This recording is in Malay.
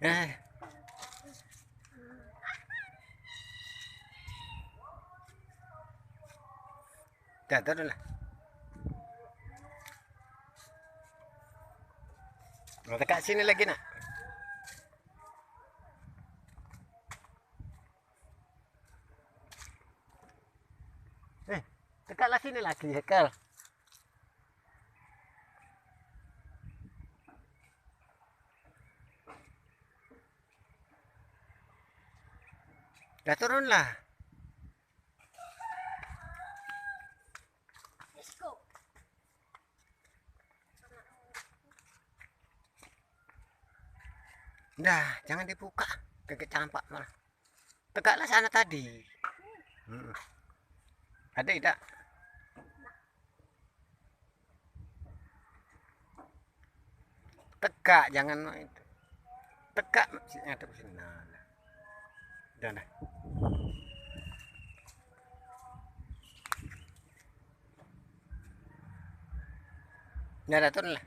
Eh, dah turun lah. Mau dekat sini lagi nak? Dekatlah sini lagi, Hekal. Dah turun lah. Let's go. Dah, jangan dibuka. Kagak campak malah. Tegaklah sana tadi. Ada tidak? Tegak, jangan itu. Tegak, ada sini. Nah, dah, dah. Dah, dah turun lah.